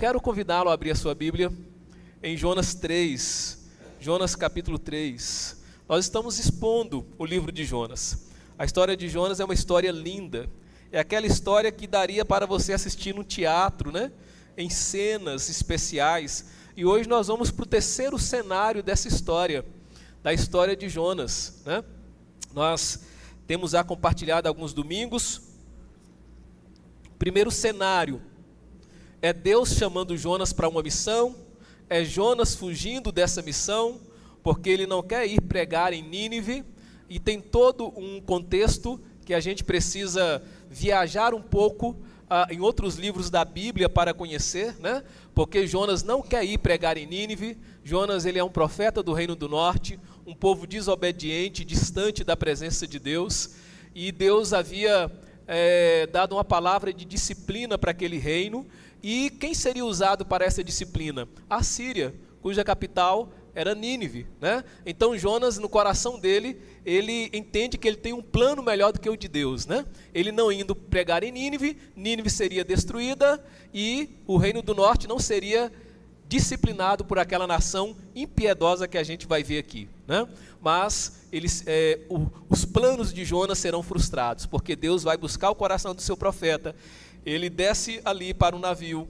Quero convidá-lo a abrir a sua Bíblia em Jonas 3, Jonas capítulo 3. Nós estamos expondo o livro de Jonas. A história de Jonas é uma história linda. É aquela história que daria para você assistir no teatro, né? Em cenas especiais. E hoje nós vamos para o terceiro cenário dessa história, da história de Jonas, né? Nós temos já compartilhado alguns domingos. Primeiro cenário é Deus chamando Jonas para uma missão, é Jonas fugindo dessa missão, porque ele não quer ir pregar em Nínive, e tem todo um contexto que a gente precisa viajar um pouco em outros livros da Bíblia para conhecer, né? Porque Jonas não quer ir pregar em Nínive. Jonas, ele é um profeta do Reino do Norte, um povo desobediente, distante da presença de Deus, e Deus havia dado uma palavra de disciplina para aquele reino. E quem seria usado para essa disciplina? A Síria, cuja capital era Nínive, né? Então Jonas, no coração dele, ele entende que ele tem um plano melhor do que o de Deus, né? Ele não indo pregar em Nínive, Nínive seria destruída e o Reino do Norte não seria disciplinado por aquela nação impiedosa que a gente vai ver aqui, né? Mas os planos de Jonas serão frustrados, porque Deus vai buscar o coração do seu profeta. Ele desce ali para o navio,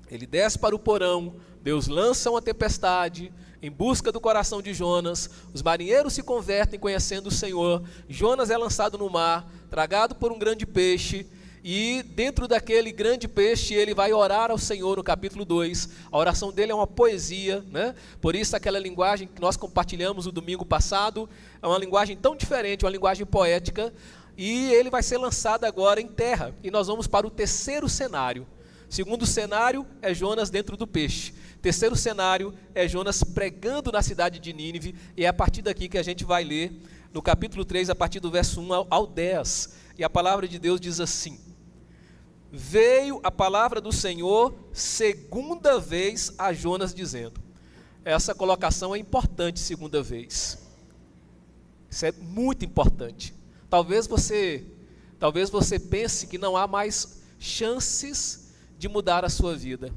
ele desce para o porão, Deus lança uma tempestade em busca do coração de Jonas, os marinheiros se convertem conhecendo o Senhor, Jonas é lançado no mar, tragado por um grande peixe, e dentro daquele grande peixe ele vai orar ao Senhor no capítulo 2, a oração dele é uma poesia, né? Por isso aquela linguagem que nós compartilhamos no domingo passado, é uma linguagem tão diferente, uma linguagem poética, e ele vai ser lançado agora em terra, e nós vamos para o terceiro cenário. Segundo cenário é Jonas dentro do peixe. Terceiro cenário é Jonas pregando na cidade de Nínive, e é a partir daqui que a gente vai ler no capítulo 3, a partir do verso 1 ao 10. E a palavra de Deus diz assim: veio a palavra do Senhor segunda vez a Jonas dizendo. Essa colocação é importante, segunda vez. Isso é muito importante. Talvez você pense que não há mais chances de mudar a sua vida.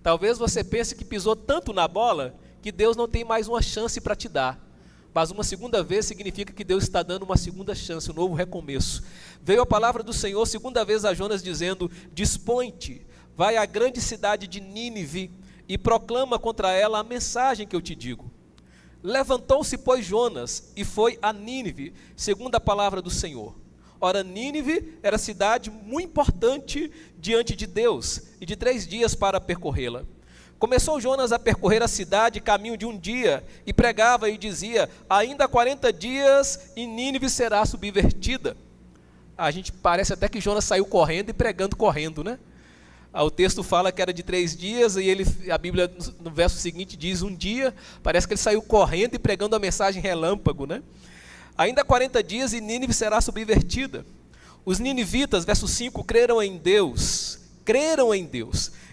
Talvez você pense que pisou tanto na bola que Deus não tem mais uma chance para te dar. Mas uma segunda vez significa que Deus está dando uma segunda chance, um novo recomeço. Veio a palavra do Senhor segunda vez a Jonas dizendo: dispõe-te, vai à grande cidade de Nínive e proclama contra ela a mensagem que eu te digo. Levantou-se, pois, Jonas e foi a Nínive, segundo a palavra do Senhor. Ora, Nínive era cidade muito importante diante de Deus, e de 3 dias para percorrê-la. Começou Jonas a percorrer a cidade, caminho de um dia, e pregava e dizia: ainda 40 dias e Nínive será subvertida. A gente parece até que Jonas saiu correndo e pregando correndo, né? O texto fala que era de 3 dias, e a Bíblia no verso seguinte diz um dia. Parece que ele saiu correndo e pregando a mensagem relâmpago, né? Ainda 40 dias e Nínive será subvertida. Os ninivitas, verso 5, creram em Deus,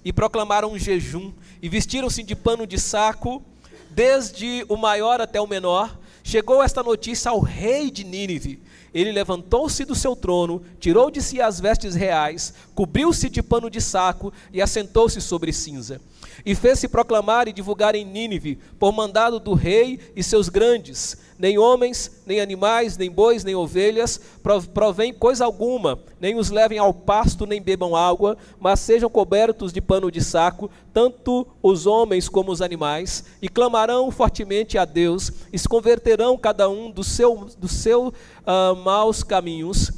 e proclamaram um jejum, e vestiram-se de pano de saco, desde o maior até o menor. Chegou esta notícia ao rei de Nínive. Ele levantou-se do seu trono, tirou de si as vestes reais, cobriu-se de pano de saco e assentou-se sobre cinza. E fez-se proclamar e divulgar em Nínive, por mandado do rei e seus grandes: nem homens, nem animais, nem bois, nem ovelhas provém coisa alguma, nem os levem ao pasto, nem bebam água, mas sejam cobertos de pano de saco, tanto os homens como os animais, e clamarão fortemente a Deus, e se converterão cada um do seu maus caminhos,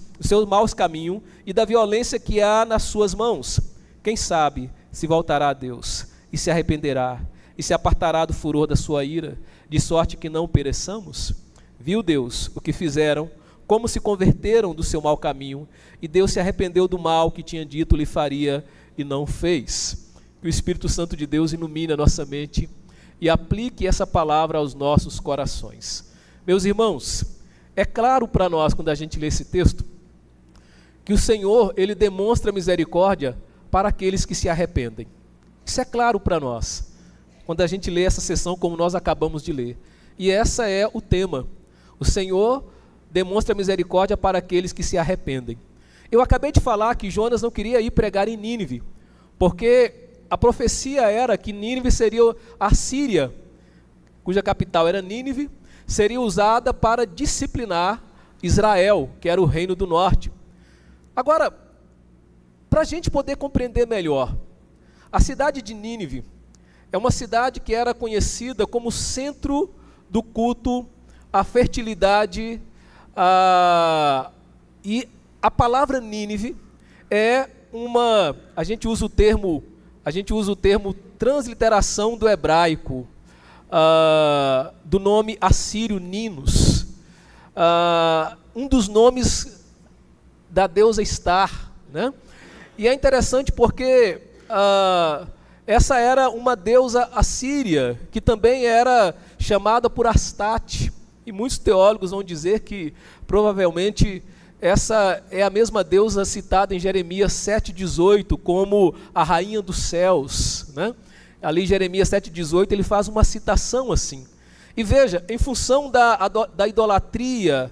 e da violência que há nas suas mãos. Quem sabe se voltará a Deus, e se arrependerá, e se apartará do furor da sua ira, de sorte que não pereçamos? Viu Deus o que fizeram, como se converteram do seu mau caminho, e Deus se arrependeu do mal que tinha dito lhe faria, e não fez. Que o Espírito Santo de Deus ilumine a nossa mente, e aplique essa palavra aos nossos corações. Meus irmãos, é claro para nós, quando a gente lê esse texto, que o Senhor, Ele demonstra misericórdia para aqueles que se arrependem. Isso é claro para nós, quando a gente lê essa sessão como nós acabamos de ler. E esse é o tema. O Senhor demonstra misericórdia para aqueles que se arrependem. Eu acabei de falar que Jonas não queria ir pregar em Nínive, porque a profecia era que Nínive seria a Síria, cuja capital era Nínive, seria usada para disciplinar Israel, que era o reino do norte. Agora, para a gente poder compreender melhor, a cidade de Nínive é uma cidade que era conhecida como centro do culto à fertilidade, e a palavra Nínive é a gente usa o termo transliteração do hebraico, do nome assírio Ninos, um dos nomes da deusa Star, né? E é interessante porque essa era uma deusa assíria, que também era chamada por Astarte, e muitos teólogos vão dizer que provavelmente essa é a mesma deusa citada em Jeremias 7,18 como a rainha dos céus, né? Ali em Jeremias 7,18 ele faz uma citação assim. E veja, em função da idolatria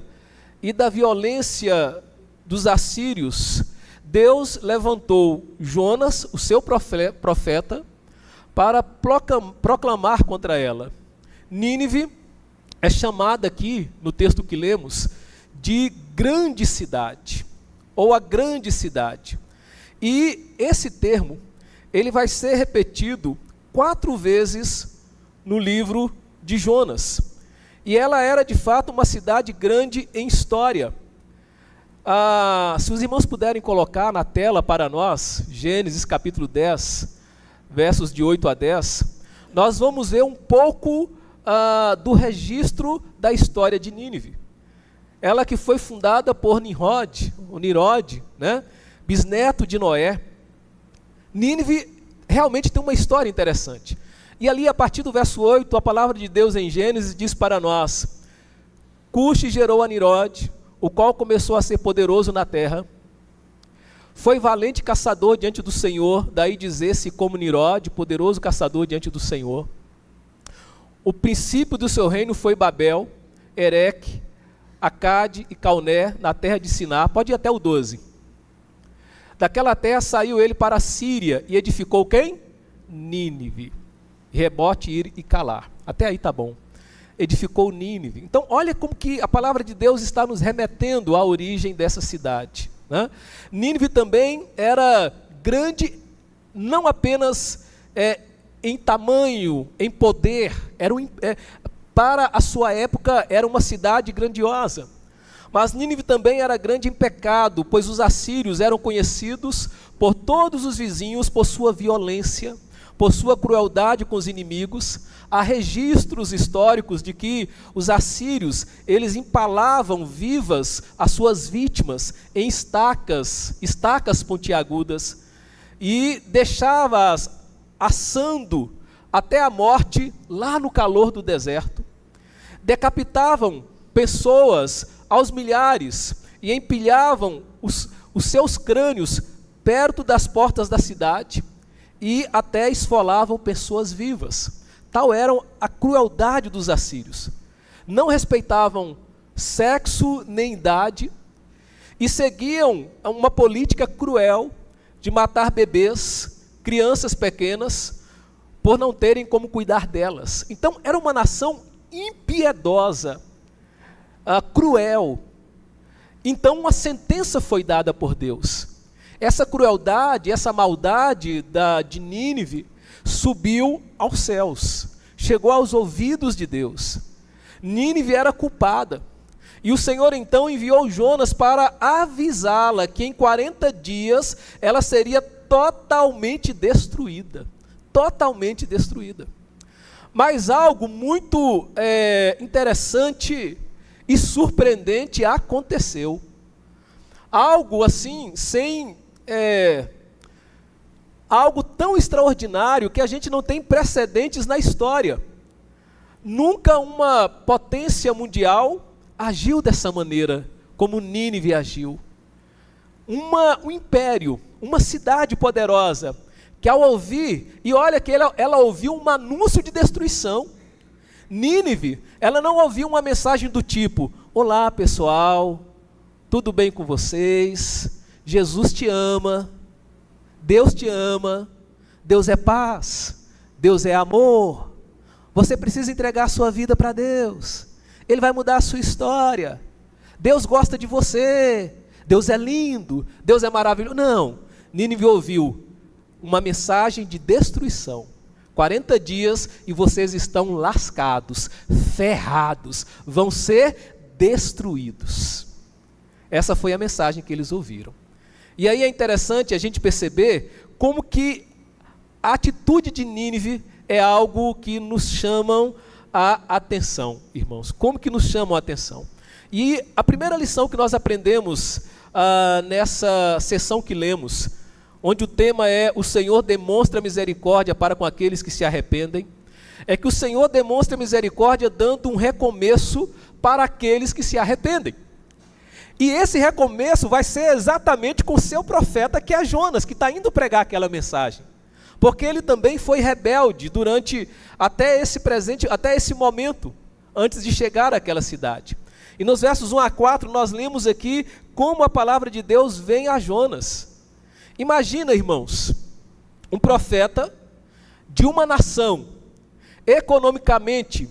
e da violência dos assírios, Deus levantou Jonas, o seu profeta, para proclamar contra ela. Nínive é chamada aqui, no texto que lemos, de grande cidade, ou a grande cidade. E esse termo, ele vai ser repetido 4 vezes no livro de Jonas. E ela era de fato uma cidade grande em história. Se os irmãos puderem colocar na tela para nós, Gênesis capítulo 10, versos de 8 a 10, nós vamos ver um pouco do registro da história de Nínive. Ela que foi fundada por Nimrod, né? Bisneto de Noé. Nínive realmente tem uma história interessante. E ali, a partir do verso 8, a palavra de Deus em Gênesis diz para nós: Cuxi gerou a Nimrod, o qual começou a ser poderoso na terra. Foi valente caçador diante do Senhor, daí dizer-se como Nimrod, poderoso caçador diante do Senhor. O princípio do seu reino foi Babel, Ereque, Acade e Calné, na terra de Siná. Pode ir até o 12. Daquela terra saiu ele para a Síria e edificou quem? Nínive. Rebote, ir e calar. Até aí tá bom. Edificou Nínive. Então olha como que a palavra de Deus está nos remetendo à origem dessa cidade, né? Nínive também era grande, não apenas em tamanho, em poder, para a sua época era uma cidade grandiosa. Mas Nínive também era grande em pecado, pois os assírios eram conhecidos por todos os vizinhos por sua violência, por sua crueldade com os inimigos. Há registros históricos de que os assírios, eles empalavam vivas as suas vítimas em estacas pontiagudas, e deixava-as assando até a morte lá no calor do deserto. Decapitavam pessoas aos milhares e empilhavam os seus crânios perto das portas da cidade e até esfolavam pessoas vivas. Tal era a crueldade dos assírios. Não respeitavam sexo nem idade e seguiam uma política cruel de matar bebês, crianças pequenas, por não terem como cuidar delas. Então era uma nação impiedosa, cruel. Então uma sentença foi dada por Deus. Essa crueldade, essa maldade de Nínive subiu aos céus, chegou aos ouvidos de Deus. Nínive era culpada, e o Senhor então enviou Jonas para avisá-la que em 40 dias ela seria totalmente destruída. Totalmente destruída. Mas algo muito interessante e surpreendente aconteceu. Algo assim, algo tão extraordinário que a gente não tem precedentes na história. Nunca uma potência mundial agiu dessa maneira, como Nínive agiu. Um império, uma cidade poderosa, que ao ouvir, e olha que ela ouviu um anúncio de destruição. Nínive, ela não ouviu uma mensagem do tipo: olá pessoal, tudo bem com vocês? Jesus te ama, Deus te ama, Deus é paz, Deus é amor. Você precisa entregar a sua vida para Deus. Ele vai mudar a sua história. Deus gosta de você. Deus é lindo, Deus é maravilhoso. Não, Nínive ouviu uma mensagem de destruição. 40 dias e vocês estão lascados, ferrados, vão ser destruídos. Essa foi a mensagem que eles ouviram. E aí é interessante a gente perceber como que a atitude de Nínive é algo que nos chamam a atenção, irmãos. Como que nos chamam a atenção? E a primeira lição que nós aprendemos nessa sessão que lemos, onde o tema é o Senhor demonstra misericórdia para com aqueles que se arrependem, é que o Senhor demonstra misericórdia dando um recomeço para aqueles que se arrependem. E esse recomeço vai ser exatamente com o seu profeta, que é Jonas, que está indo pregar aquela mensagem. Porque ele também foi rebelde durante até esse momento, antes de chegar àquela cidade. E nos versos 1 a 4 nós lemos aqui como a palavra de Deus vem a Jonas. Imagina, irmãos, um profeta de uma nação economicamente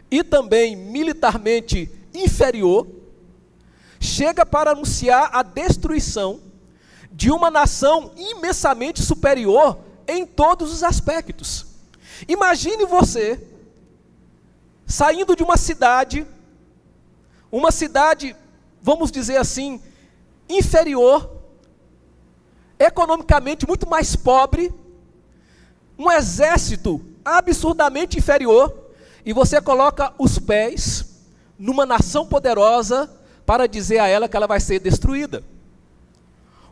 e também militarmente inferior, chega para anunciar a destruição de uma nação imensamente superior em todos os aspectos. Imagine você saindo de uma cidade, vamos dizer assim, inferior, economicamente muito mais pobre, um exército absurdamente inferior, e você coloca os pés numa nação poderosa para dizer a ela que ela vai ser destruída.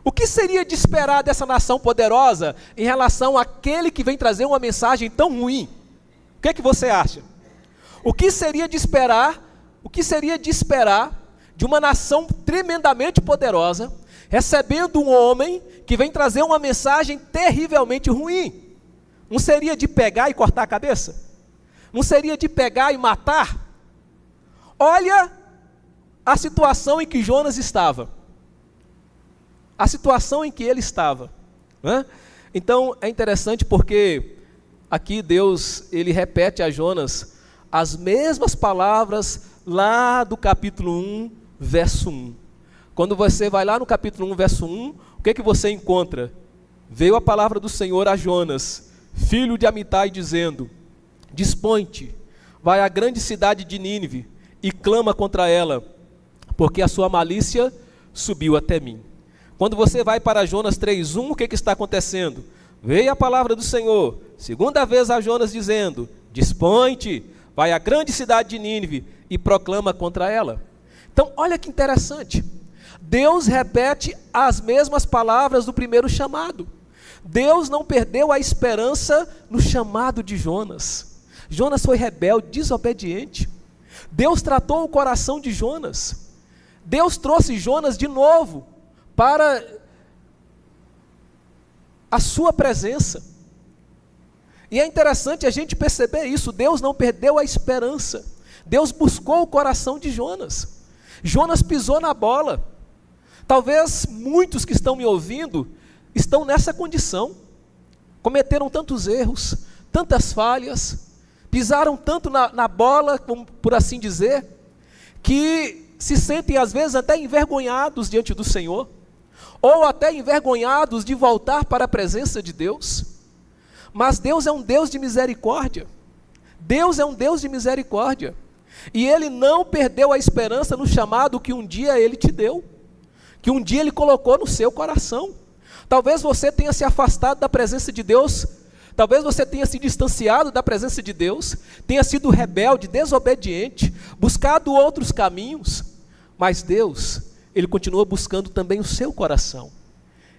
O que seria de esperar dessa nação poderosa em relação àquele que vem trazer uma mensagem tão ruim? O que é que você acha? O que seria de esperar de uma nação tremendamente poderosa, recebendo um homem que vem trazer uma mensagem terrivelmente ruim? Não seria de pegar e cortar a cabeça? Não seria de pegar e matar? Olha a situação em que Jonas estava. A situação em que ele estava. Né? Então é interessante porque aqui Deus, ele repete a Jonas as mesmas palavras lá do capítulo 1, verso 1. Quando você vai lá no capítulo 1, verso 1, o que você encontra? Veio a palavra do Senhor a Jonas, filho de Amitai, dizendo: dispõe-te, vai à grande cidade de Nínive e clama contra ela, porque a sua malícia subiu até mim. Quando você vai para Jonas 3:1, o que está acontecendo? Veio a palavra do Senhor, segunda vez a Jonas dizendo: dispõe-te, vai à grande cidade de Nínive e proclama contra ela. Então, olha que interessante. Deus repete as mesmas palavras do primeiro chamado. Deus não perdeu a esperança no chamado de Jonas. Jonas foi rebelde, desobediente. Deus tratou o coração de Jonas. Deus trouxe Jonas de novo para a sua presença. E é interessante a gente perceber isso. Deus não perdeu a esperança. Deus buscou o coração de Jonas. Jonas pisou na bola. Talvez muitos que estão me ouvindo estão nessa condição. Cometeram tantos erros, tantas falhas, pisaram tanto na bola, como por assim dizer, que se sentem às vezes até envergonhados diante do Senhor, ou até envergonhados de voltar para a presença de Deus. Mas Deus é um Deus de misericórdia. Deus é um Deus de misericórdia. E Ele não perdeu a esperança no chamado que um dia Ele te deu, que um dia Ele colocou no seu coração. Talvez você tenha se afastado da presença de Deus, talvez você tenha se distanciado da presença de Deus, tenha sido rebelde, desobediente, buscado outros caminhos, mas Deus, Ele continua buscando também o seu coração.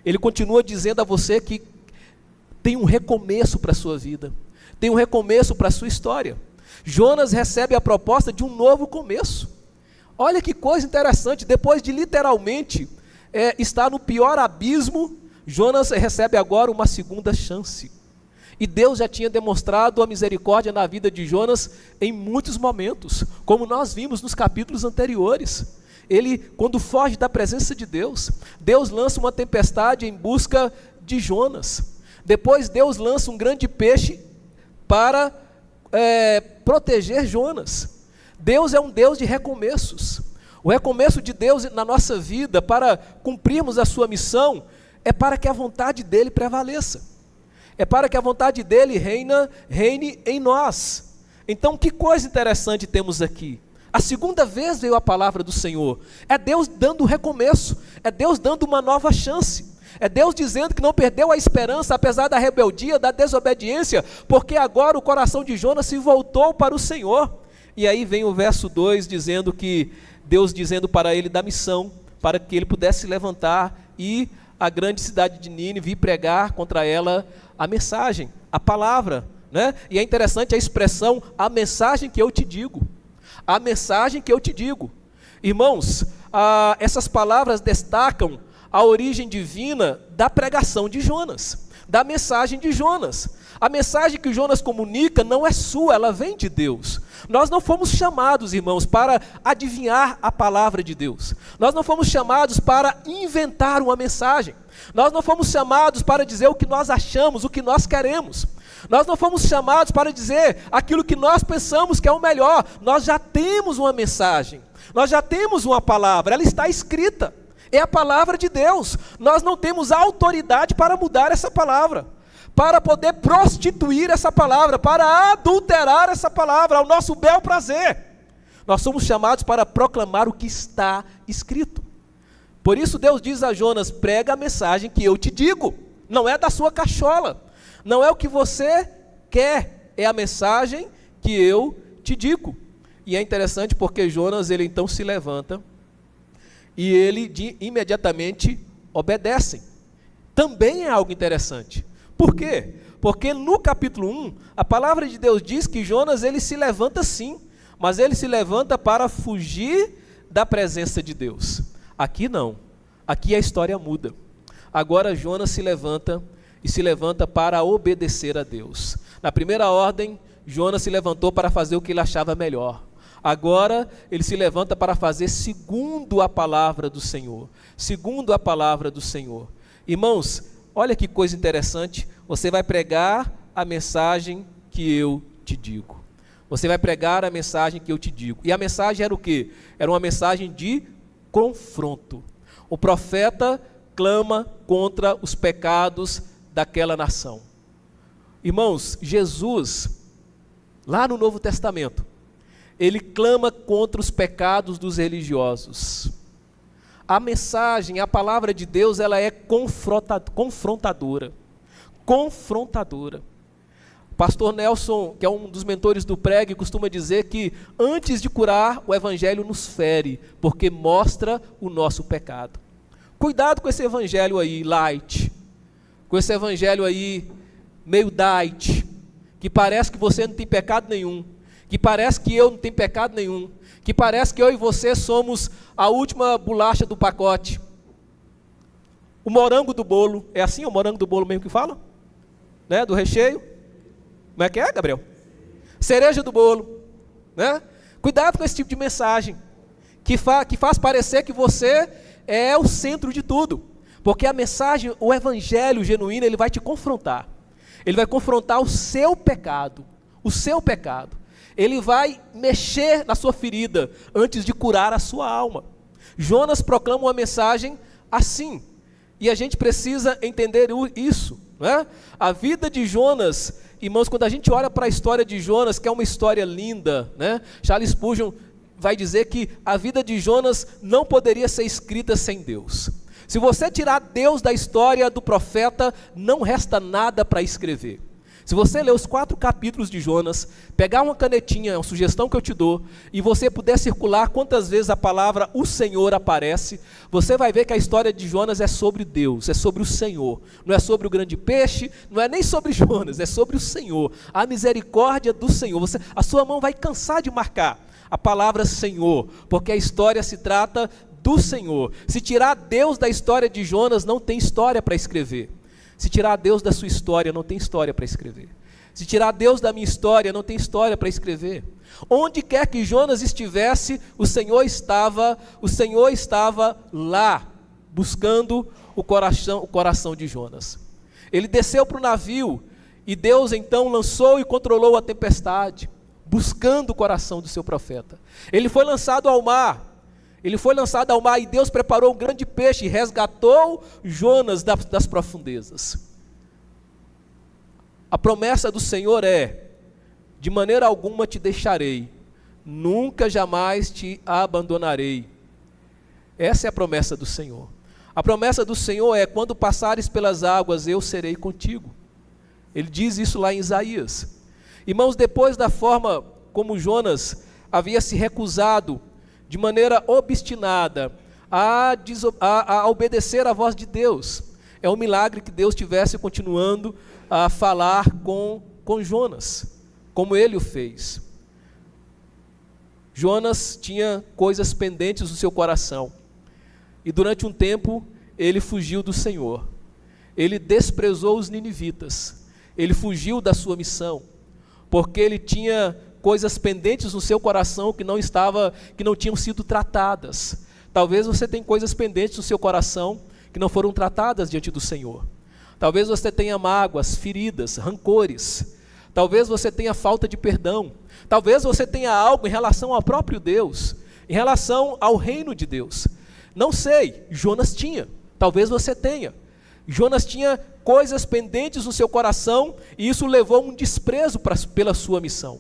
Ele continua dizendo a você que tem um recomeço para a sua vida, tem um recomeço para a sua história. Jonas recebe a proposta de um novo começo. Olha que coisa interessante, depois de literalmente estar no pior abismo, Jonas recebe agora uma segunda chance. E Deus já tinha demonstrado a misericórdia na vida de Jonas em muitos momentos, como nós vimos nos capítulos anteriores. Ele, quando foge da presença de Deus, Deus lança uma tempestade em busca de Jonas. Depois Deus lança um grande peixe para proteger Jonas. Deus é um Deus de recomeços. O recomeço de Deus na nossa vida para cumprirmos a sua missão é para que a vontade dele prevaleça. É para que a vontade dele reine em nós. Então, que coisa interessante temos aqui. A segunda vez veio a palavra do Senhor. É Deus dando recomeço. É Deus dando uma nova chance. É Deus dizendo que não perdeu a esperança, apesar da rebeldia, da desobediência, porque agora o coração de Jonas se voltou para o Senhor. E aí vem o verso 2 dizendo que Deus dizendo para ele da missão, para que ele pudesse se levantar e a grande cidade de Nínive e pregar contra ela a mensagem, a palavra, né? E é interessante a expressão, a mensagem que eu te digo. A mensagem que eu te digo. Irmãos, essas palavras destacam a origem divina da pregação de Jonas, da mensagem de Jonas. A mensagem que Jonas comunica não é sua, ela vem de Deus. Nós não fomos chamados, irmãos, para adivinhar a palavra de Deus. Nós não fomos chamados para inventar uma mensagem. Nós não fomos chamados para dizer o que nós achamos, o que nós queremos. Nós não fomos chamados para dizer aquilo que nós pensamos que é o melhor. Nós já temos uma mensagem, nós já temos uma palavra, ela está escrita. É a palavra de Deus. Nós não temos autoridade para mudar essa palavra, para poder prostituir essa palavra, para adulterar essa palavra ao nosso bel prazer. Nós somos chamados para proclamar o que está escrito. Por isso Deus diz a Jonas, prega a mensagem que eu te digo. Não é da sua cachola, não é o que você quer, é a mensagem que eu te digo. E é interessante porque Jonas, ele então se levanta e ele imediatamente obedece. Também é algo interessante. Por quê? Porque no capítulo 1, a palavra de Deus diz que Jonas ele se levanta sim, mas ele se levanta para fugir da presença de Deus. Aqui não, aqui a história muda. Agora Jonas se levanta e se levanta para obedecer a Deus. Na primeira ordem, Jonas se levantou para fazer o que ele achava melhor. Agora ele se levanta para fazer segundo a palavra do Senhor. Segundo a palavra do Senhor. Irmãos, olha que coisa interessante. Você vai pregar a mensagem que eu te digo. Você vai pregar a mensagem que eu te digo. E a mensagem era o quê? Era uma mensagem de confronto. O profeta clama contra os pecados daquela nação. Irmãos, Jesus, lá no Novo Testamento, ele clama contra os pecados dos religiosos. A mensagem, a palavra de Deus, ela é confrontadora. Confrontadora. O pastor Nelson, que é um dos mentores do Pregue, costuma dizer que antes de curar, o evangelho nos fere, porque mostra o nosso pecado. Cuidado com esse evangelho aí, light. Com esse evangelho aí, meio diet, que parece que você não tem pecado nenhum. Que parece que eu não tenho pecado nenhum, que parece que eu e você somos a última bolacha do pacote, o morango do bolo. É assim o morango do bolo mesmo que fala? Né? Do recheio? Como é que é, Gabriel? Cereja do bolo, né? Cuidado com esse tipo de mensagem, que faz parecer que você é o centro de tudo, porque a mensagem, o evangelho genuíno, ele vai te confrontar, ele vai confrontar o seu pecado, ele vai mexer na sua ferida antes de curar a sua alma. Jonas proclama uma mensagem assim, e a gente precisa entender isso, né? A vida de Jonas, irmãos, quando a gente olha para a história de Jonas, que é uma história linda, né? Charles Spurgeon vai dizer que a vida de Jonas não poderia ser escrita sem Deus. Se você tirar Deus da história do profeta, não resta nada para escrever. Se você ler os 4 capítulos de Jonas, pegar uma canetinha, uma sugestão que eu te dou, e você puder circular quantas vezes a palavra o Senhor aparece, você vai ver que a história de Jonas é sobre Deus, é sobre o Senhor. Não é sobre o grande peixe, não é nem sobre Jonas, é sobre o Senhor. A misericórdia do Senhor. A sua mão vai cansar de marcar a palavra Senhor, porque a história se trata do Senhor. Se tirar Deus da história de Jonas, não tem história para escrever. Se tirar Deus da sua história, não tem história para escrever. Se tirar Deus da minha história, não tem história para escrever. Onde quer que Jonas estivesse, o Senhor estava lá, buscando o coração de Jonas. Ele desceu para o navio e Deus então lançou e controlou a tempestade, buscando o coração do seu profeta. Ele foi lançado ao mar. E Deus preparou um grande peixe e resgatou Jonas das profundezas. A promessa do Senhor é: de maneira alguma te deixarei, nunca jamais te abandonarei. Essa é a promessa do Senhor. A promessa do Senhor é: quando passares pelas águas, eu serei contigo. Ele diz isso lá em Isaías. Irmãos, depois da forma como Jonas havia se recusado de maneira obstinada a obedecer à voz de Deus, é um milagre que Deus estivesse continuando a falar com Jonas, como ele o fez. Jonas tinha coisas pendentes no seu coração, e durante um tempo ele fugiu do Senhor, ele desprezou os ninivitas, ele fugiu da sua missão, porque ele tinha coisas pendentes no seu coração que não tinham sido tratadas. Talvez você tenha coisas pendentes no seu coração que não foram tratadas diante do Senhor. Talvez você tenha mágoas, feridas, rancores. Talvez você tenha falta de perdão. Talvez você tenha algo em relação ao próprio Deus, em relação ao reino de Deus. Não sei, Jonas tinha. Talvez você tenha. Jonas tinha coisas pendentes no seu coração e isso levou um desprezo pela sua missão.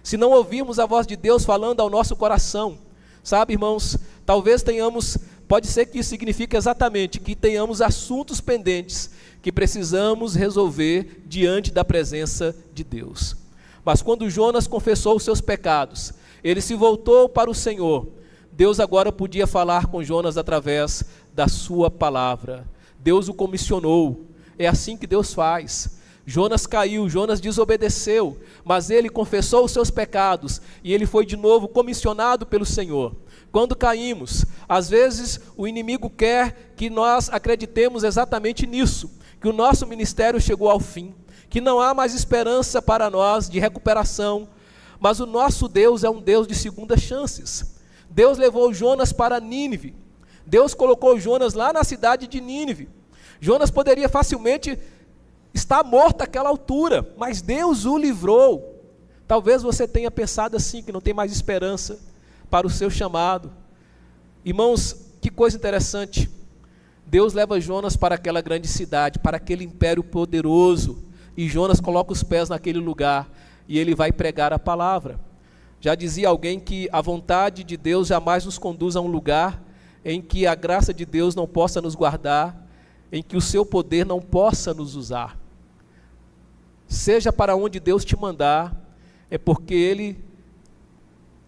Se não ouvirmos a voz de Deus falando ao nosso coração, sabe, irmãos, talvez pode ser que isso signifique exatamente que tenhamos assuntos pendentes que precisamos resolver diante da presença de Deus. Mas quando Jonas confessou os seus pecados, ele se voltou para o Senhor, Deus agora podia falar com Jonas através da sua palavra. Deus o comissionou, é assim que Deus faz. Jonas caiu, Jonas desobedeceu, mas ele confessou os seus pecados e ele foi de novo comissionado pelo Senhor. Quando caímos, às vezes o inimigo quer que nós acreditemos exatamente nisso, que o nosso ministério chegou ao fim, que não há mais esperança para nós de recuperação, mas o nosso Deus é um Deus de segundas chances. Deus levou Jonas para Nínive, Deus colocou Jonas lá na cidade de Nínive. Jonas poderia facilmente está morto àquela altura, mas Deus o livrou. Talvez você tenha pensado assim, que não tem mais esperança para o seu chamado. Irmãos, que coisa interessante. Deus leva Jonas para aquela grande cidade, para aquele império poderoso, e Jonas coloca os pés naquele lugar, e ele vai pregar a palavra. Já dizia alguém que a vontade de Deus jamais nos conduz a um lugar em que a graça de Deus não possa nos guardar, em que o seu poder não possa nos usar. Seja para onde Deus te mandar, é porque Ele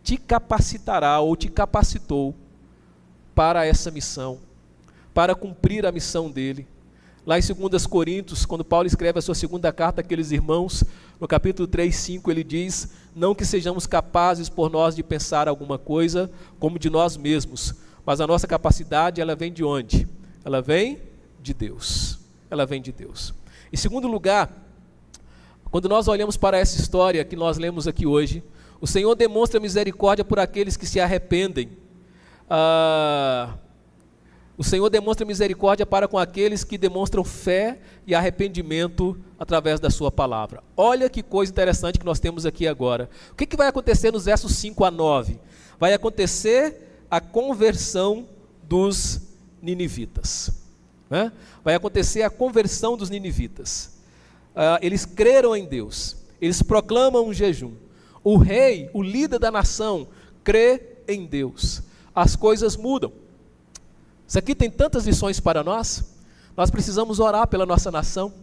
te capacitará ou te capacitou para essa missão, para cumprir a missão dEle. Lá em 2 Coríntios, quando Paulo escreve a sua segunda carta àqueles irmãos, no capítulo 3:5, ele diz: não que sejamos capazes por nós de pensar alguma coisa como de nós mesmos, mas a nossa capacidade, ela vem de onde? Ela vem de Deus. Ela vem de Deus. Em segundo lugar, quando nós olhamos para essa história que nós lemos aqui hoje, o Senhor demonstra misericórdia por aqueles que se arrependem. O Senhor demonstra misericórdia para com aqueles que demonstram fé e arrependimento através da sua palavra. Olha que coisa interessante que nós temos aqui agora. O que vai acontecer nos versos 5 a 9? Vai acontecer a conversão dos ninivitas. Vai acontecer a conversão dos ninivitas. Eles creram em Deus, eles proclamam um jejum. O rei, o líder da nação, crê em Deus. As coisas mudam. Isso aqui tem tantas lições para nós. Nós precisamos orar pela nossa nação,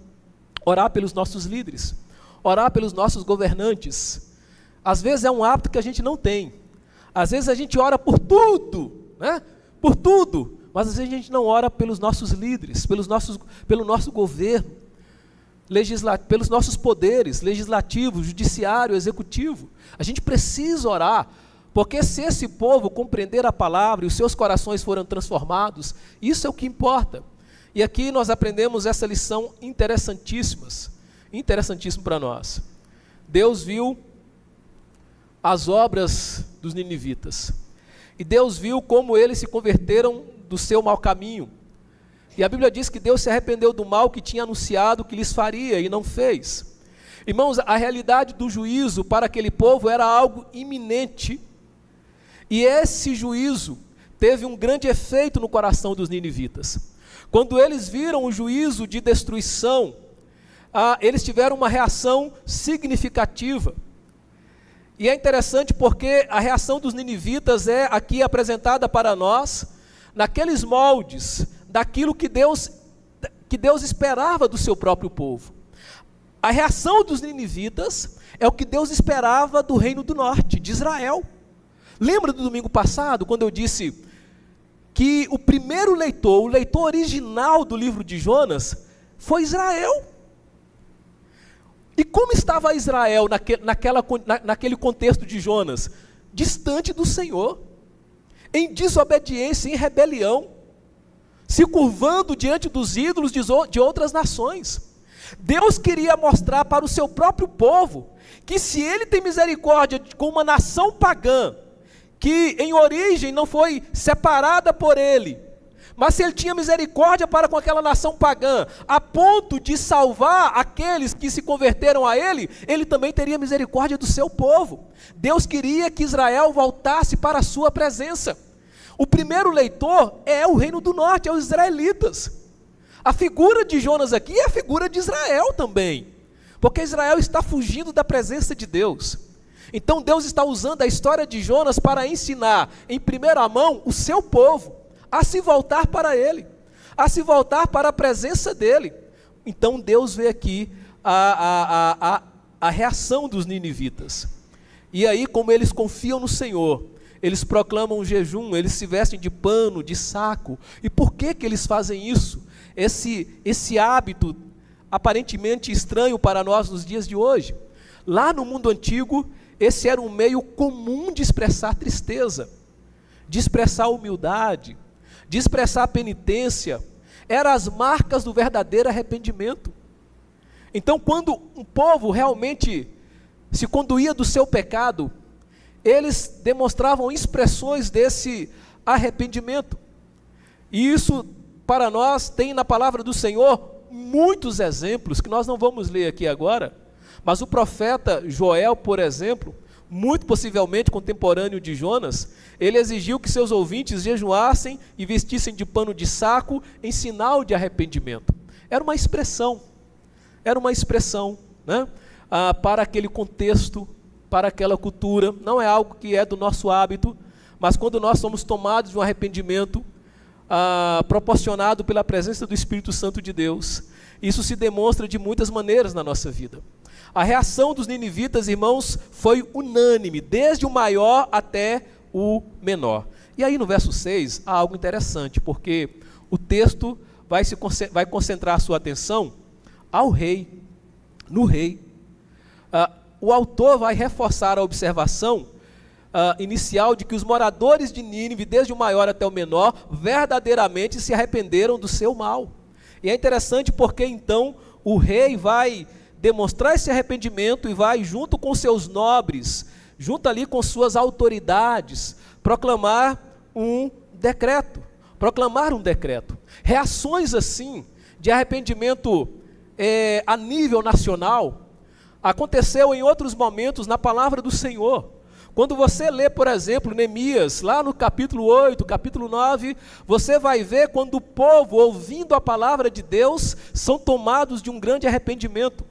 orar pelos nossos líderes, orar pelos nossos governantes. Às vezes é um hábito que a gente não tem. Às vezes a gente ora por tudo, por tudo, mas às vezes a gente não ora pelos nossos líderes, pelo nosso governo, pelos nossos poderes, legislativo, judiciário, executivo. A gente precisa orar, porque se esse povo compreender a palavra e os seus corações foram transformados, isso é o que importa. E aqui nós aprendemos essa lição interessantíssimo para nós. Deus viu as obras dos ninivitas, e Deus viu como eles se converteram do seu mau caminho. E a Bíblia diz que Deus se arrependeu do mal que tinha anunciado que lhes faria e não fez. Irmãos, a realidade do juízo para aquele povo era algo iminente. E esse juízo teve um grande efeito no coração dos ninivitas. Quando eles viram o juízo de destruição, eles tiveram uma reação significativa. E é interessante porque a reação dos ninivitas é aqui apresentada para nós, naqueles moldes daquilo que Deus esperava do seu próprio povo. A reação dos ninivitas é o que Deus esperava do reino do norte, de Israel. Lembra do domingo passado, quando eu disse que o primeiro leitor, o leitor original do livro de Jonas, foi Israel? E como estava Israel naquele contexto de Jonas? Distante do Senhor, em desobediência, em rebelião, se curvando diante dos ídolos de outras nações. Deus queria mostrar para o seu próprio povo que se ele tem misericórdia com uma nação pagã, que em origem não foi separada por ele, mas se ele tinha misericórdia para com aquela nação pagã, a ponto de salvar aqueles que se converteram a ele, ele também teria misericórdia do seu povo. Deus queria que Israel voltasse para a sua presença. O primeiro leitor é o reino do norte, é os israelitas. A figura de Jonas aqui é a figura de Israel também, porque Israel está fugindo da presença de Deus. Então Deus está usando a história de Jonas para ensinar em primeira mão o seu povo a se voltar para ele, a se voltar para a presença dele. Então Deus vê aqui a reação dos ninivitas. E aí, como eles confiam no Senhor, eles proclamam jejum, eles se vestem de pano, de saco. E por que eles fazem isso? Esse hábito aparentemente estranho para nós nos dias de hoje. Lá no mundo antigo, esse era um meio comum de expressar tristeza, de expressar humildade, de expressar penitência. Eram as marcas do verdadeiro arrependimento. Então, quando um povo realmente se conduía do seu pecado, eles demonstravam expressões desse arrependimento. E isso, para nós, tem na palavra do Senhor muitos exemplos, que nós não vamos ler aqui agora, mas o profeta Joel, por exemplo, muito possivelmente contemporâneo de Jonas, ele exigiu que seus ouvintes jejuassem e vestissem de pano de saco em sinal de arrependimento. Era uma expressão, né? Para aquele contexto, para aquela cultura. Não é algo que é do nosso hábito, mas quando nós somos tomados de um arrependimento proporcionado pela presença do Espírito Santo de Deus, isso se demonstra de muitas maneiras na nossa vida. A reação dos ninivitas, irmãos, foi unânime, desde o maior até o menor. E aí no verso 6 há algo interessante, porque o texto vai concentrar a sua atenção ao rei, no rei. O autor vai reforçar a observação inicial de que os moradores de Nínive, desde o maior até o menor, verdadeiramente se arrependeram do seu mal. E é interessante porque então o rei vai demonstrar esse arrependimento e vai, junto com seus nobres, junto ali com suas autoridades, proclamar um decreto. Reações assim, de arrependimento a nível nacional, aconteceu em outros momentos na palavra do Senhor. Quando você lê, por exemplo, Neemias, lá no capítulo 8, capítulo 9, você vai ver quando o povo, ouvindo a palavra de Deus, são tomados de um grande arrependimento,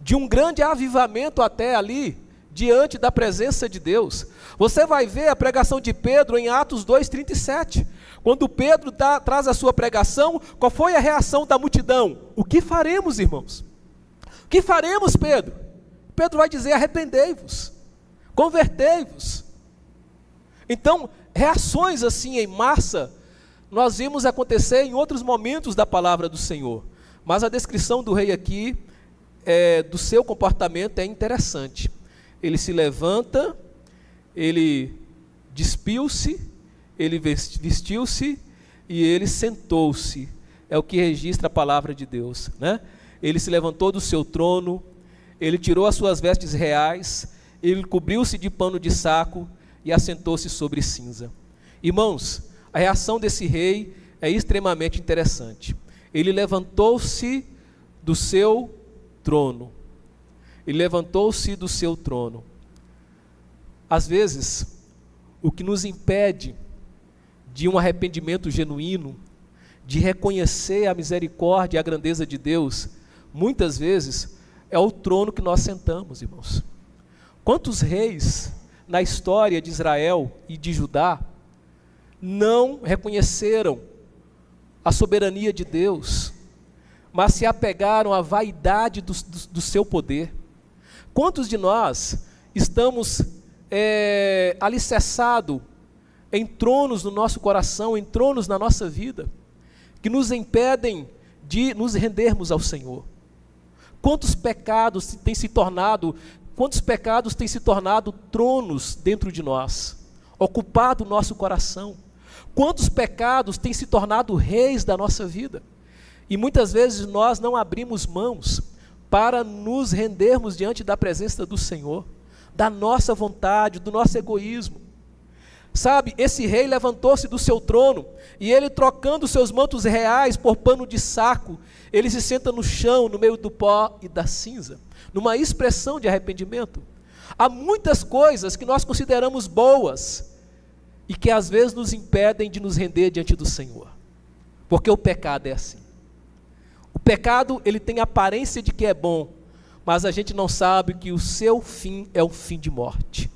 de um grande avivamento até ali, diante da presença de Deus. Você vai ver a pregação de Pedro em Atos 2:37. Quando Pedro traz a sua pregação, qual foi a reação da multidão? O que faremos, irmãos? O que faremos, Pedro? Pedro vai dizer: arrependei-vos, convertei-vos. Então, reações assim em massa, nós vimos acontecer em outros momentos da palavra do Senhor. Mas a descrição do rei aqui, do seu comportamento, é interessante. Ele se levanta, ele despiu-se, ele vestiu-se e ele sentou-se. É o que registra a palavra de Deus, né? Ele se levantou do seu trono, ele tirou as suas vestes reais, ele cobriu-se de pano de saco e assentou-se sobre cinza. Irmãos, a reação desse rei é extremamente interessante. Ele levantou-se do seu trono. Ele levantou-se do seu trono. Às vezes, o que nos impede de um arrependimento genuíno, de reconhecer a misericórdia e a grandeza de Deus, muitas vezes é o trono que nós sentamos, irmãos. Quantos reis na história de Israel e de Judá não reconheceram a soberania de Deus, mas se apegaram à vaidade do seu poder? Quantos de nós estamos alicerçados em tronos no nosso coração, em tronos na nossa vida, que nos impedem de nos rendermos ao Senhor? Quantos pecados têm se tornado tronos dentro de nós, ocupado o nosso coração? Quantos pecados têm se tornado reis da nossa vida? E muitas vezes nós não abrimos mãos para nos rendermos diante da presença do Senhor, da nossa vontade, do nosso egoísmo. Sabe, esse rei levantou-se do seu trono, e ele, trocando seus mantos reais por pano de saco, ele se senta no chão, no meio do pó e da cinza, numa expressão de arrependimento. Há muitas coisas que nós consideramos boas, e que às vezes nos impedem de nos render diante do Senhor, porque o pecado é assim. O pecado, ele tem a aparência de que é bom, mas a gente não sabe que o seu fim é um fim de morte.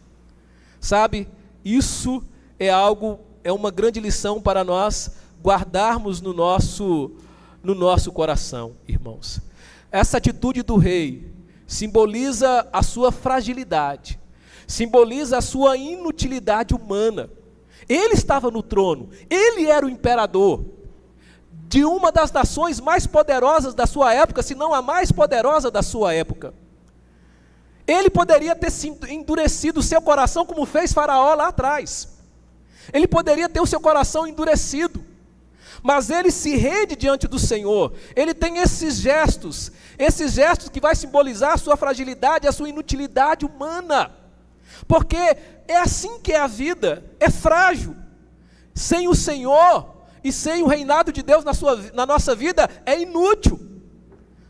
Sabe, isso é uma grande lição para nós guardarmos no nosso coração, irmãos. Essa atitude do rei simboliza a sua fragilidade, simboliza a sua inutilidade humana. Ele estava no trono, ele era o imperador de uma das nações mais poderosas da sua época, se não a mais poderosa da sua época. Ele poderia ter endurecido o seu coração como fez Faraó lá atrás. Ele poderia ter o seu coração endurecido, mas ele se rende diante do Senhor. Ele tem esses gestos que vai simbolizar a sua fragilidade, a sua inutilidade humana, porque é assim que é a vida, é frágil. Sem o Senhor e sem o reinado de Deus na nossa vida, é inútil.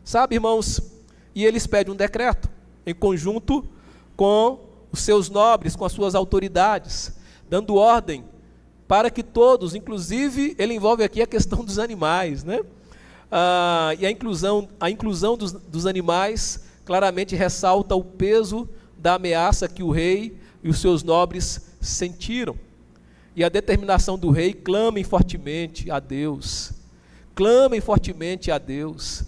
Sabe, irmãos, e eles pedem um decreto, em conjunto com os seus nobres, com as suas autoridades, dando ordem para que todos, inclusive, ele envolve aqui a questão dos animais, né? E a inclusão dos animais claramente ressalta o peso da ameaça que o rei e os seus nobres sentiram. E a determinação do rei: clamem fortemente a Deus, clamem fortemente a Deus.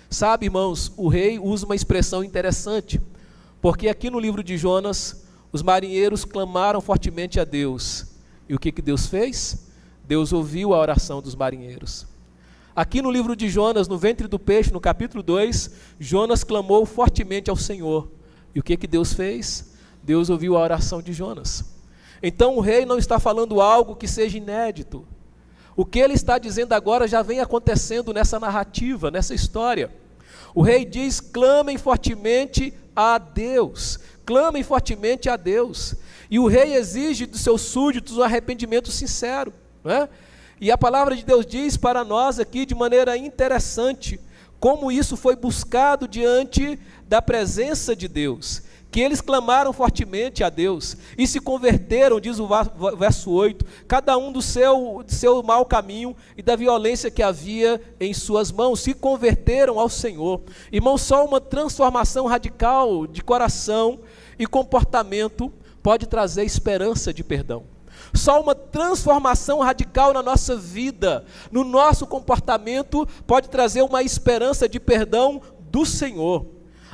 Sabe, irmãos, o rei usa uma expressão interessante, porque aqui no livro de Jonas, os marinheiros clamaram fortemente a Deus. E o que Deus fez? Deus ouviu a oração dos marinheiros. Aqui no livro de Jonas, no ventre do peixe, no capítulo 2, Jonas clamou fortemente ao Senhor. E o que Deus fez? Deus ouviu a oração de Jonas. Então o rei não está falando algo que seja inédito. O que ele está dizendo agora já vem acontecendo nessa narrativa, nessa história. O rei diz: clamem fortemente a Deus, clamem fortemente a Deus. E o rei exige dos seus súditos um arrependimento sincero, não é? E a palavra de Deus diz para nós aqui de maneira interessante como isso foi buscado diante da presença de Deus, que eles clamaram fortemente a Deus e se converteram, diz o verso 8, cada um do seu mau caminho e da violência que havia em suas mãos, se converteram ao Senhor. Irmão, só uma transformação radical de coração e comportamento pode trazer esperança de perdão. Só uma transformação radical na nossa vida, no nosso comportamento, pode trazer uma esperança de perdão do Senhor.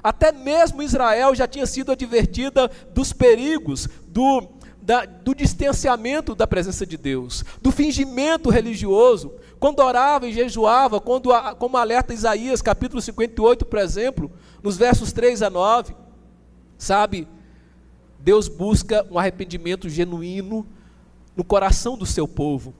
Até mesmo Israel já tinha sido advertida dos perigos, do distanciamento da presença de Deus, do fingimento religioso, quando orava e jejuava, como alerta Isaías, capítulo 58, por exemplo, nos versos 3 a 9, sabe, Deus busca um arrependimento genuíno no coração do seu povo.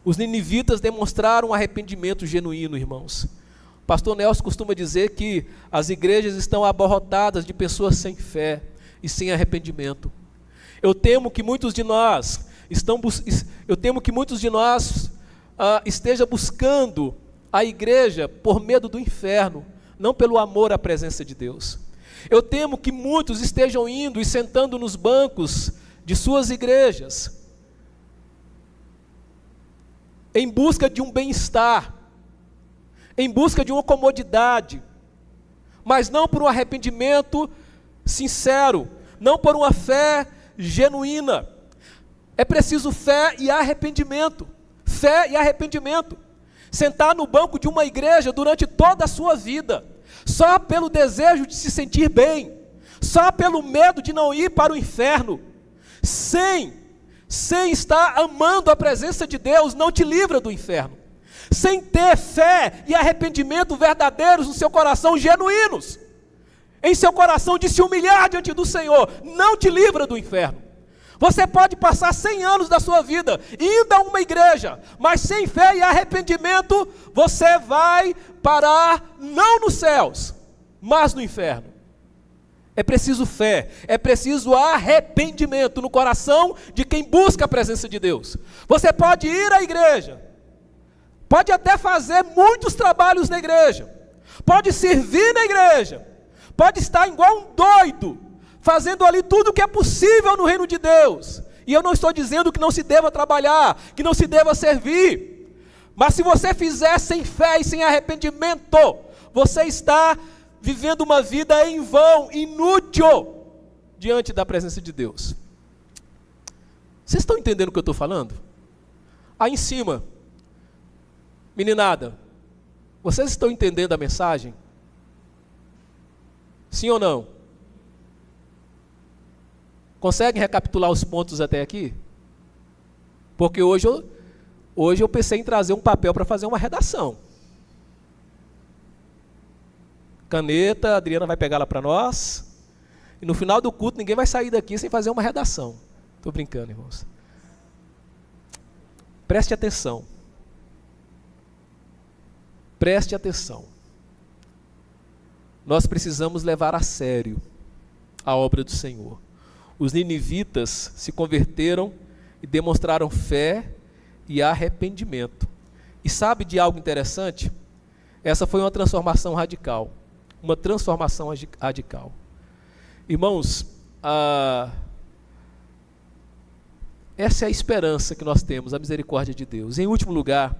Os ninivitas demonstraram um arrependimento genuíno, irmãos. O pastor Nelson costuma dizer que as igrejas estão abarrotadas de pessoas sem fé e sem arrependimento. Eu temo que muitos de nós esteja buscando a igreja por medo do inferno, não pelo amor à presença de Deus. Eu temo que muitos estejam indo e sentando nos bancos de suas igrejas, em busca de um bem-estar, em busca de uma comodidade, mas não por um arrependimento sincero, não por uma fé genuína. É preciso fé e arrependimento. Fé e arrependimento. Sentar no banco de uma igreja durante toda a sua vida, só pelo desejo de se sentir bem, só pelo medo de não ir para o inferno, sem estar amando a presença de Deus, não te livra do inferno. Sem ter fé e arrependimento verdadeiros no seu coração, genuínos, em seu coração de se humilhar diante do Senhor, não te livra do inferno. Você pode passar 100 anos da sua vida indo a uma igreja, mas sem fé e arrependimento, você vai parar não nos céus, mas no inferno. É preciso fé, é preciso arrependimento no coração de quem busca a presença de Deus. Você pode ir à igreja, pode até fazer muitos trabalhos na igreja, pode servir na igreja, pode estar igual um doido, fazendo ali tudo o que é possível no reino de Deus. E eu não estou dizendo que não se deva trabalhar, que não se deva servir. Mas se você fizer sem fé e sem arrependimento, você está vivendo uma vida em vão, inútil, diante da presença de Deus. Vocês estão entendendo o que eu estou falando? Aí em cima, meninada, vocês estão entendendo a mensagem? Sim ou não? Conseguem recapitular os pontos até aqui? Porque hoje eu pensei em trazer um papel para fazer uma redação. Caneta, a Adriana vai pegar lá para nós. E no final do culto ninguém vai sair daqui sem fazer uma redação. Estou brincando, irmãos. Preste atenção. Preste atenção. Nós precisamos levar a sério a obra do Senhor. Os ninivitas se converteram e demonstraram fé e arrependimento. E sabe de algo interessante? Essa foi uma transformação radical. Uma transformação radical. Irmãos, essa é a esperança que nós temos, a misericórdia de Deus. Em último lugar,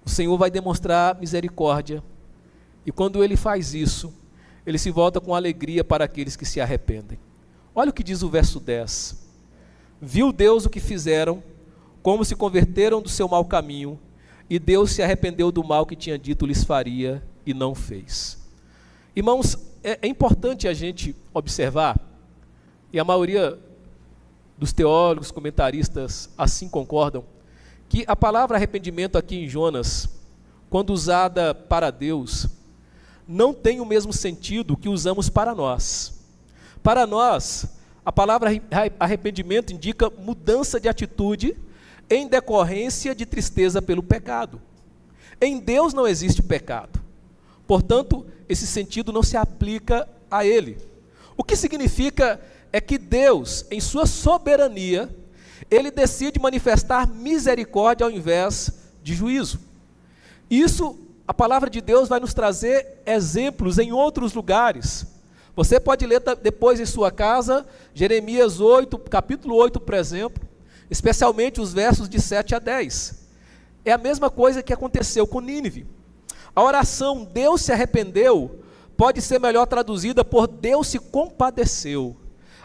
o Senhor vai demonstrar misericórdia. E quando Ele faz isso, Ele se volta com alegria para aqueles que se arrependem. Olha o que diz o verso 10. Viu Deus o que fizeram, como se converteram do seu mau caminho, e Deus se arrependeu do mal que tinha dito lhes faria, e não fez. Irmãos, é importante a gente observar, e a maioria dos teólogos, comentaristas assim concordam, que a palavra arrependimento aqui em Jonas, quando usada para Deus, não tem o mesmo sentido que usamos para nós. Para nós, a palavra arrependimento indica mudança de atitude em decorrência de tristeza pelo pecado. Em Deus não existe pecado. Portanto, esse sentido não se aplica a Ele. O que significa é que Deus, em sua soberania, Ele decide manifestar misericórdia ao invés de juízo. Isso, a palavra de Deus vai nos trazer exemplos em outros lugares. Você pode ler depois em sua casa, Jeremias 8, capítulo 8, por exemplo, especialmente os versos de 7 a 10. É a mesma coisa que aconteceu com Nínive. A oração Deus se arrependeu pode ser melhor traduzida por Deus se compadeceu.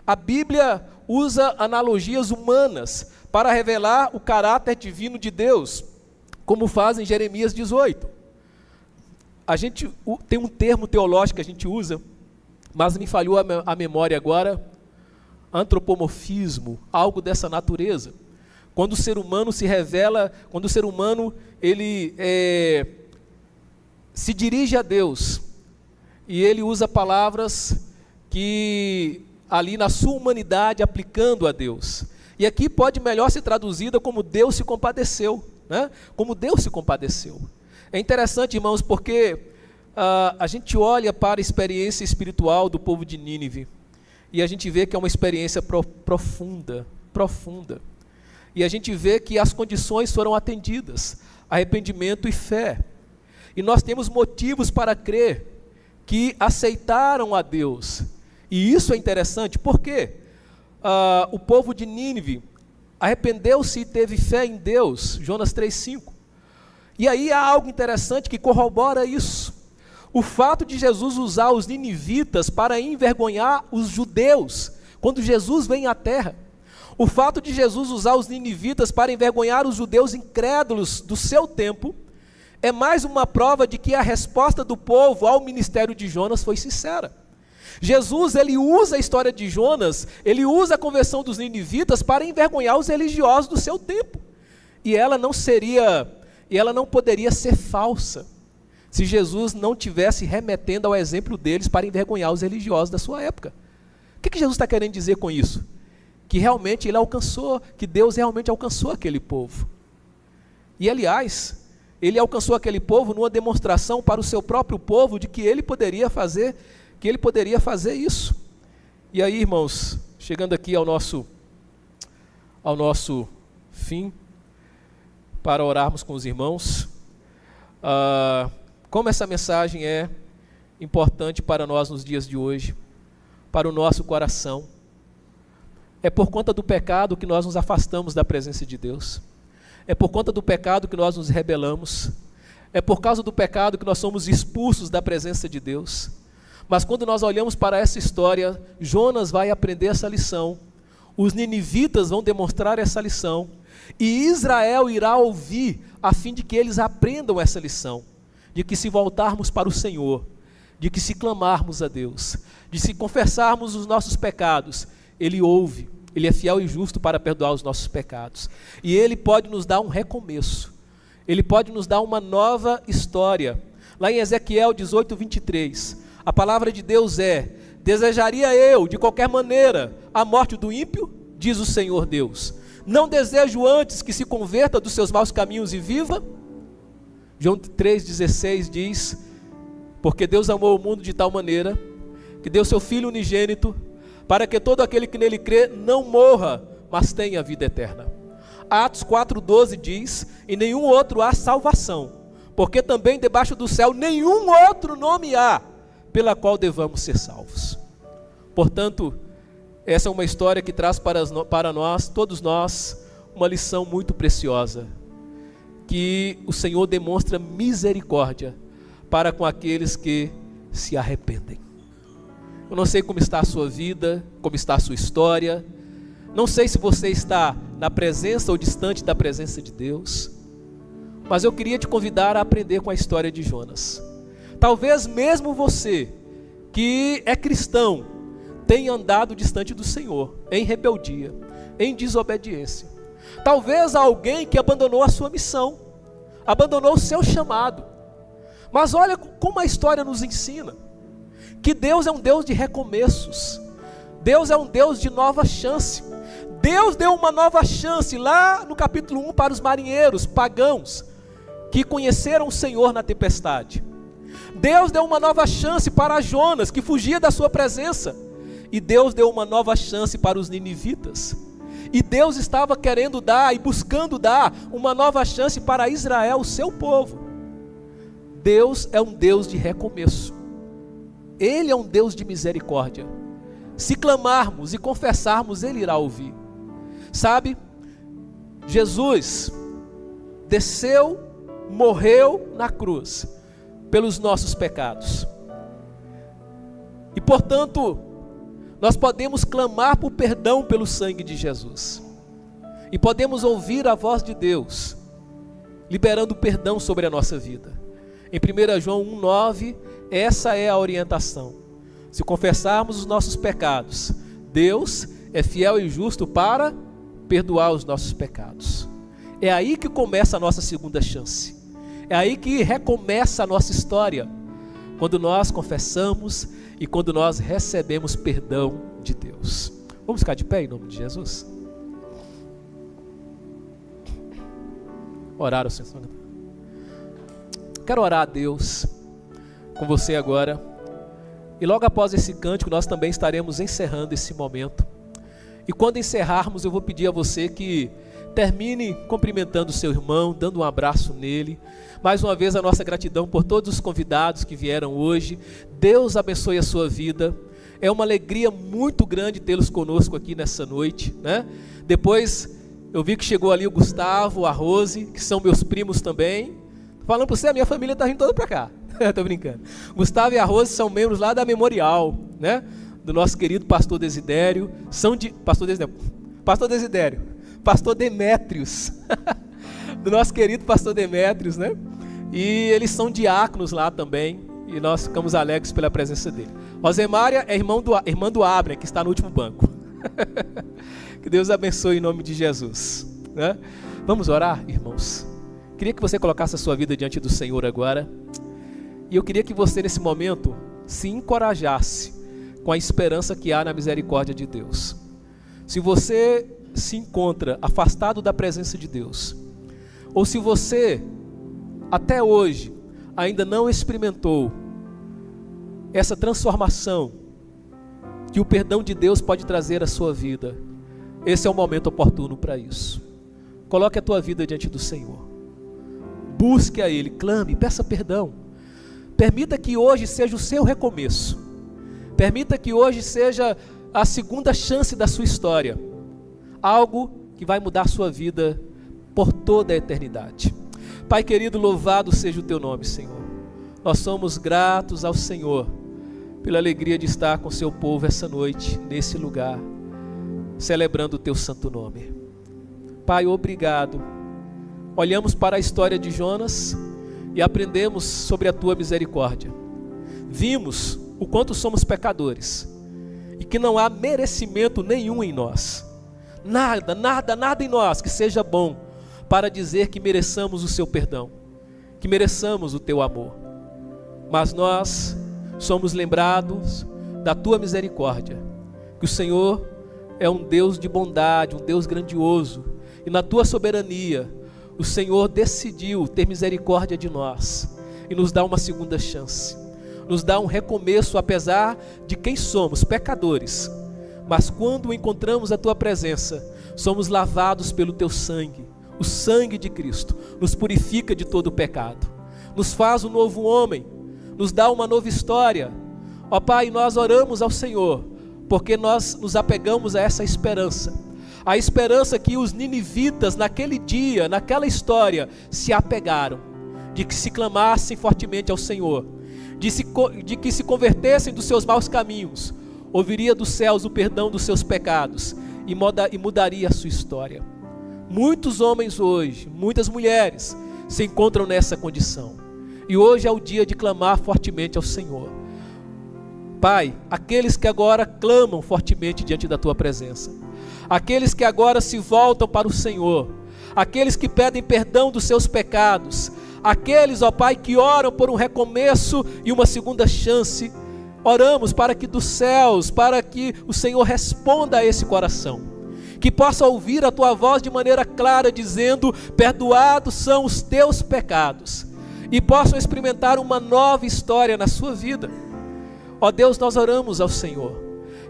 A Bíblia usa analogias humanas para revelar o caráter divino de Deus, como faz em Jeremias 18. A gente tem um termo teológico que a gente usa, mas me falhou a memória agora, antropomorfismo, algo dessa natureza. Quando o ser humano se revela, quando o ser humano ele se dirige a Deus, e ele usa palavras que ali na sua humanidade aplicando a Deus. E aqui pode melhor ser traduzida como Deus se compadeceu, né? Como Deus se compadeceu. É interessante, irmãos, porque a gente olha para a experiência espiritual do povo de Nínive e a gente vê que é uma experiência profunda. E a gente vê que as condições foram atendidas, arrependimento e fé. E nós temos motivos para crer que aceitaram a Deus. E isso é interessante, por quê? O povo de Nínive arrependeu-se e teve fé em Deus, Jonas 3,5. E aí há algo interessante que corrobora isso. O fato de Jesus usar os ninivitas para envergonhar os judeus, quando Jesus vem à terra. O fato de Jesus usar os ninivitas para envergonhar os judeus incrédulos do seu tempo, é mais uma prova de que a resposta do povo ao ministério de Jonas foi sincera. Jesus, ele usa a história de Jonas, ele usa a conversão dos ninivitas para envergonhar os religiosos do seu tempo. E ela não poderia ser falsa, se Jesus não tivesse remetendo ao exemplo deles para envergonhar os religiosos da sua época. O que Jesus está querendo dizer com isso? Que realmente ele alcançou, que Deus realmente alcançou aquele povo. E aliás, ele alcançou aquele povo numa demonstração para o seu próprio povo de que ele poderia fazer isso. E aí, irmãos, chegando aqui ao nosso fim, para orarmos com os irmãos, como essa mensagem é importante para nós nos dias de hoje, para o nosso coração. É por conta do pecado que nós nos afastamos da presença de Deus. É por conta do pecado que nós nos rebelamos. É por causa do pecado que nós somos expulsos da presença de Deus. Mas quando nós olhamos para essa história, Jonas vai aprender essa lição. Os ninivitas vão demonstrar essa lição. E Israel irá ouvir, a fim de que eles aprendam essa lição. De que se voltarmos para o Senhor, de que se clamarmos a Deus, de se confessarmos os nossos pecados, Ele ouve, Ele é fiel e justo para perdoar os nossos pecados. E Ele pode nos dar um recomeço. Ele pode nos dar uma nova história. Lá em Ezequiel 18:23, a palavra de Deus é: desejaria eu, de qualquer maneira, a morte do ímpio? Diz o Senhor Deus. Não desejo antes que se converta dos seus maus caminhos e viva? João 3,16 diz: porque Deus amou o mundo de tal maneira, que deu seu Filho unigênito, para que todo aquele que nele crê não morra, mas tenha vida eterna. Atos 4,12 diz: em nenhum outro há salvação, porque também debaixo do céu nenhum outro nome há, pela qual devamos ser salvos. Portanto, essa é uma história que traz para nós, todos nós, uma lição muito preciosa, que o Senhor demonstra misericórdia para com aqueles que se arrependem. Eu não sei como está a sua vida, como está a sua história, não sei se você está na presença ou distante da presença de Deus, mas eu queria te convidar a aprender com a história de Jonas. Talvez mesmo você, que é cristão, tenha andado distante do Senhor, em rebeldia, em desobediência. Talvez alguém que abandonou a sua missão, abandonou o seu chamado. Mas olha como a história nos ensina, que Deus é um Deus de recomeços, Deus é um Deus de nova chance. Deus deu uma nova chance lá no capítulo 1 para os marinheiros pagãos, que conheceram o Senhor na tempestade. Deus deu uma nova chance para Jonas, que fugia da sua presença. E Deus deu uma nova chance para os ninivitas. E Deus estava querendo dar e buscando dar uma nova chance para Israel, o seu povo. Deus é um Deus de recomeço. Ele é um Deus de misericórdia. Se clamarmos e confessarmos, Ele irá ouvir. Sabe, Jesus desceu, morreu na cruz pelos nossos pecados. E portanto, nós podemos clamar por perdão pelo sangue de Jesus. E podemos ouvir a voz de Deus, liberando perdão sobre a nossa vida. Em 1 João 1,9, essa é a orientação. Se confessarmos os nossos pecados, Deus é fiel e justo para perdoar os nossos pecados. É aí que começa a nossa segunda chance. É aí que recomeça a nossa história. Quando nós confessamos e quando nós recebemos perdão de Deus. Vamos ficar de pé em nome de Jesus? Orar o Senhor. Quero orar a Deus com você agora. E logo após esse cântico nós também estaremos encerrando esse momento. E quando encerrarmos eu vou pedir a você que termine cumprimentando o seu irmão, dando um abraço nele. Mais uma vez a nossa gratidão por todos os convidados que vieram hoje. Deus abençoe a sua vida. É uma alegria muito grande tê-los conosco aqui nessa noite, né? Depois eu vi que chegou ali o Gustavo, a Rose, que são meus primos também. Falando para você, a minha família está vindo toda para cá. Estou brincando. Gustavo e a Rose são membros lá da Memorial, né? Do nosso querido pastor Desidério. Pastor Demétrios. Do nosso querido pastor Demétrios, né? E eles são diáconos lá também. E nós ficamos alegres pela presença dele. Rosemária é irmã do Abner, que está no último banco. Que Deus abençoe em nome de Jesus, né? Vamos orar, irmãos? Queria que você colocasse a sua vida diante do Senhor agora. E eu queria que você nesse momento se encorajasse com a esperança que há na misericórdia de Deus. Se você se encontra afastado da presença de Deus, ou se você até hoje ainda não experimentou essa transformação que o perdão de Deus pode trazer à sua vida, esse é o momento oportuno para isso. Coloque a tua vida diante do Senhor. Busque a Ele, clame, peça perdão. Permita que hoje seja o seu recomeço. Permita que hoje seja a segunda chance da sua história. Algo que vai mudar a sua vida por toda a eternidade. Pai querido, louvado seja o teu nome, Senhor. Nós somos gratos ao Senhor pela alegria de estar com o seu povo essa noite, nesse lugar, celebrando o teu santo nome. Pai, obrigado. Olhamos para a história de Jonas e aprendemos sobre a tua misericórdia. Vimos o quanto somos pecadores e que não há merecimento nenhum em nós. Nada em nós que seja bom para dizer que mereçamos o seu perdão, que mereçamos o teu amor. Mas nós somos lembrados da tua misericórdia, que o Senhor é um Deus de bondade, um Deus grandioso, e na tua soberania o Senhor decidiu ter misericórdia de nós e nos dá uma segunda chance, nos dá um recomeço apesar de quem somos, pecadores. Mas quando encontramos a tua presença, somos lavados pelo teu sangue. O sangue de Cristo nos purifica de todo o pecado, nos faz um novo homem, nos dá uma nova história. Ó Pai, nós oramos ao Senhor, porque nós nos apegamos a essa esperança. A esperança que os ninivitas naquele dia, naquela história, se apegaram, de que se clamassem fortemente ao Senhor, de que se convertessem dos seus maus caminhos, ouviria dos céus o perdão dos seus pecados e mudaria a sua história. Muitos homens hoje, muitas mulheres se encontram nessa condição. E hoje é o dia de clamar fortemente ao Senhor. Pai, aqueles que agora clamam fortemente diante da tua presença, aqueles que agora se voltam para o Senhor, aqueles que pedem perdão dos seus pecados, aqueles, ó Pai, que oram por um recomeço e uma segunda chance, oramos para que dos céus, para que o Senhor responda a esse coração, que possa ouvir a tua voz de maneira clara, dizendo: perdoados são os teus pecados, e possam experimentar uma nova história na sua vida. Ó Deus, nós oramos ao Senhor,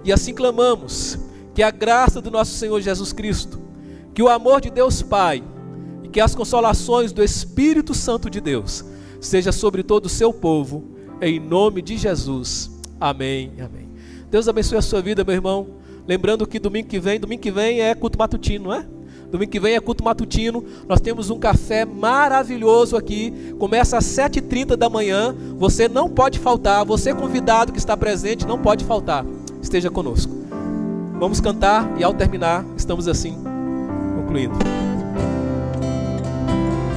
e assim clamamos, que a graça do nosso Senhor Jesus Cristo, que o amor de Deus Pai, e que as consolações do Espírito Santo de Deus, seja sobre todo o seu povo, em nome de Jesus. Amém, amém. Deus abençoe a sua vida, meu irmão. Lembrando que domingo que vem é culto matutino, não é? Domingo que vem é culto matutino. Nós temos um café maravilhoso aqui. Começa às 7h30 da manhã. Você não pode faltar. Você convidado que está presente não pode faltar. Esteja conosco. Vamos cantar e ao terminar estamos assim concluindo.